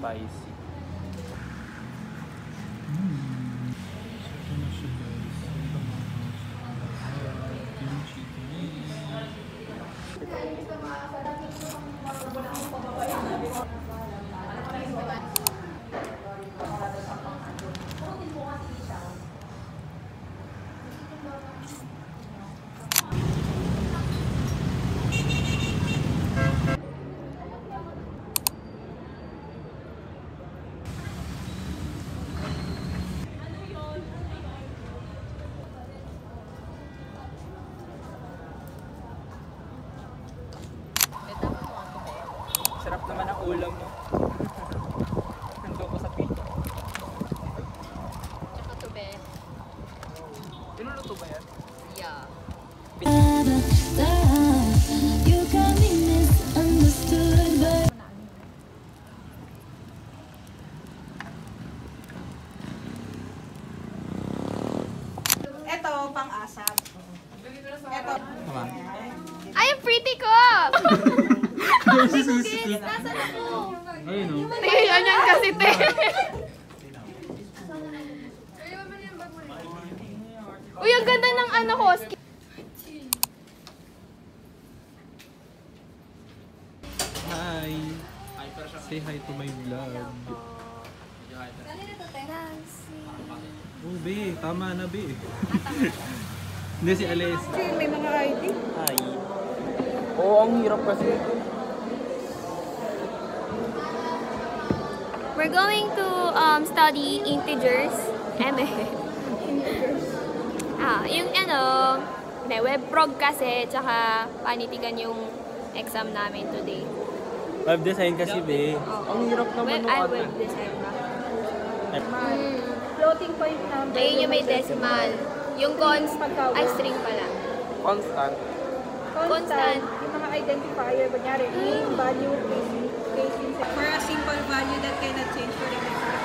spicy. Sarap naman ang ulam mo. Nandun ko sa pito. Tsaka to be. Tinuluto ba yan? Yeah. You got me misunderstood, but Ito, pang-asap. Ito. Tama. Ay, ang pretty ko! Cookies! Nasaan ako? Ayun o. Tingnan yan kasi, te. Uy, ang ganda ng ano ko. Hi! Say hi to my vlog. Oh, be. Tama na, be. Hindi si Ales. May mga ID. Hi. Oo, ang hirap kasi. We're going to study integers. Yung ano, web prog kasi, tsaka panitikan yung exam namin today. Web design kasi, be. Ang hirap naman nung ate. Web design ba? Floating point number. Ayun yung may decimal. Yung ay string pala. Constant. Constant. Yung mga identifier, kunyari, in, value, case, for a simple value that cannot change for the next time.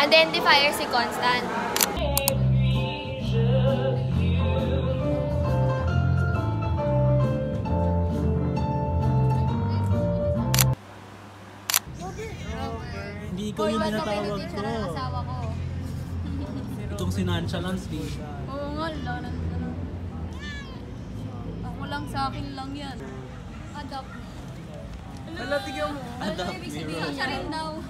Identifier si constant. Hindi ikaw yung tinatawag ko. Asawa ko. Itong si Nonchalance, di. Oo nga, lanan ko na. Ako lang, sa akin lang yan. Adopt me. Wala, tigyan mo. Ano ibig sabihin? Siya rin daw.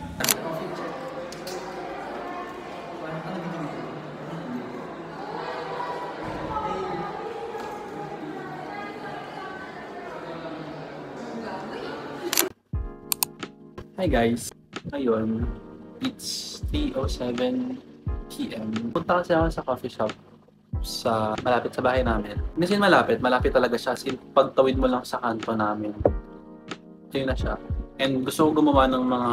Hi guys! Ngayon, it's 3:07 PM. Punta kasi ako sa coffee shop sa malapit sa bahay namin. Kasi malapit talaga siya. Kasi pagtawid mo lang sa kanto namin, ito na siya. And gusto ko gumawa ng mga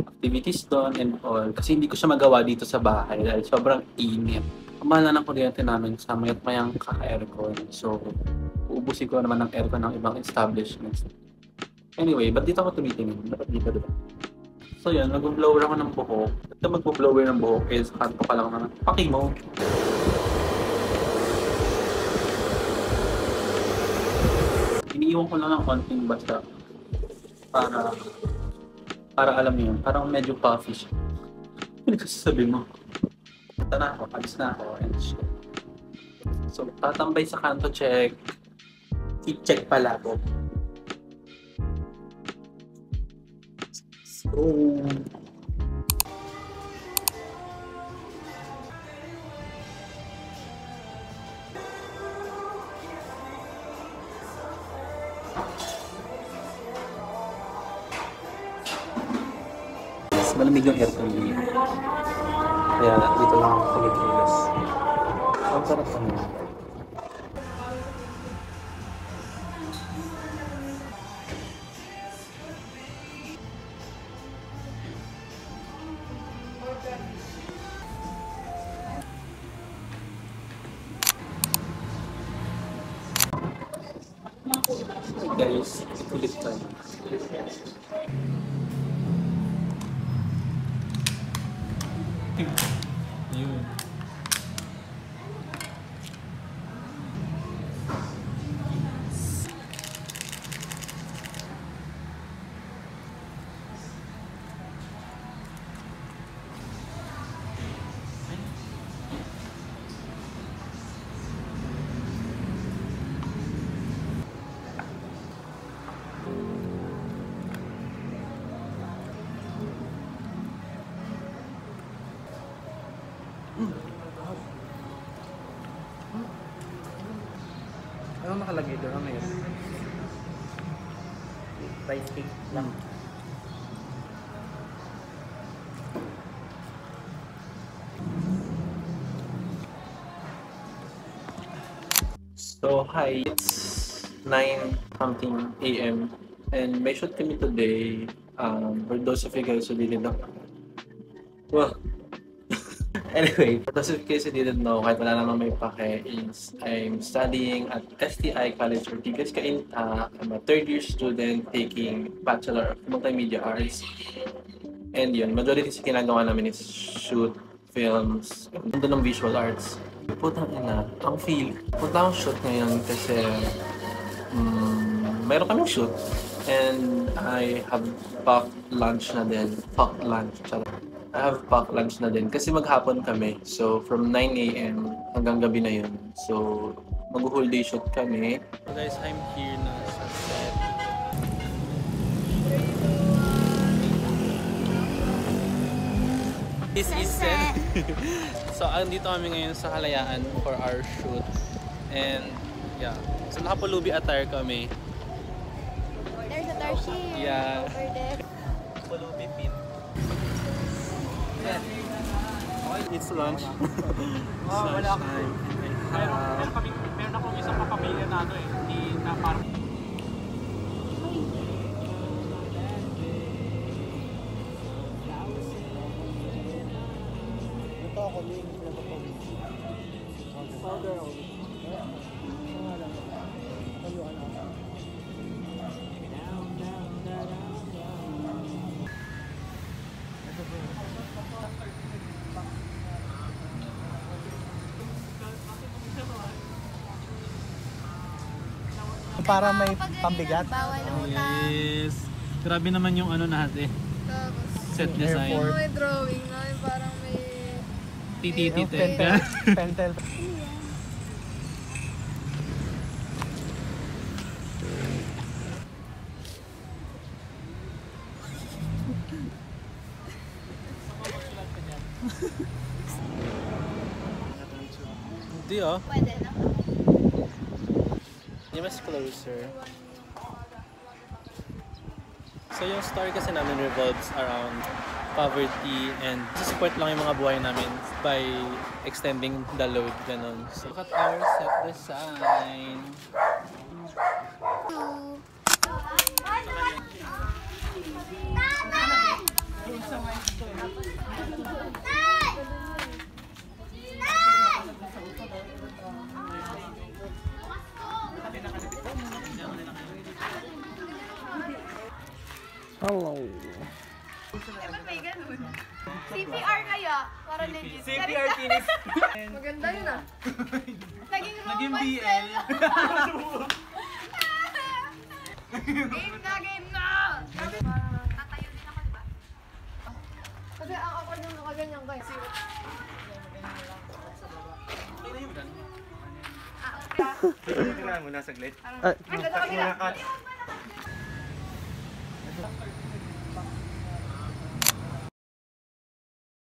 activities doon and all. Kasi hindi ko siya magawa dito sa bahay dahil sobrang init. Kumala ng kuryente namin sa mayat mayang kaka-aircon. So, uubusin ko naman ng aircon ng ibang establishments. Anyway, ba't dito ako tumitingin? Dapat dito, diba? So yun, mag-blower ako ng buhok. At mag-blower ng buhok is kanto ka lang naman. Paki mo. Iniiwan ko lang ng konting basta para alam mo yun, parang medyo puffy siya. Ano sasabi mo? Punta na ako, alis na ako, and shit. So, tatambay sa kanto check. I-check pala ako. So, malamig yung aircon dito. Kaya dito lang ako kumikilos. Ang sarap naman. Hey guys, ulit tayo. Yun. Ano nakalagay doon? Ano yun? Rice cake lang. So, hi. It's 9 something a.m. And may shoot kami today. For those of you guys who didn't know. Well, anyway, for those of you guys who didn't know, kahit wala naman may pake, is I'm studying at STI College Ortigas Cainta. I'm a third-year student taking Bachelor of Multimedia Arts. And yun, majority sa ginagawa namin is shoot films, mundo ng visual arts. Putang ina, ang feel. Punta akong shoot ngayon kasi mayroon kaming shoot. And I have packed lunch na din. Packed lunch, charot. I have packed lunch na din kasi maghapon kami. So from 9 a.m. hanggang gabi na yun. So mag-whole day shoot kami. So guys, I'm here na sa set. This is set. So andito kami ngayon sa Kalayaan for our shoot. And yeah, so nakapulubi attire kami. There's a Darcy. Yeah. Over there. Pulubi pin. It's lunch. Wala ka. Meron akong isang kapamilya na ano eh, hindi na parang Ito ako, may nagpapawin. Powder ako. Para may pambigat. Bawal utang. yes. Grabe naman yung ano natin. Tapos, Set design. Airport. may drawing na, parang may... Tititite. Pentel. Hindi oh. Pwede na. You must closer. So yung story kasi namin revolves around poverty and support lang yung mga buhay namin by extending the load, ganun. So look at our set design. Hello. May ganun. CPR kaya? Para legit. CPR tinis. Maganda yun ah. Naging Naging romance BL. yan. Game na, game na! Tatayo din ako, diba? Kasi ang ako nung nakaganyan ko. Tingnan mo na saglit. Ang ganda ka nila.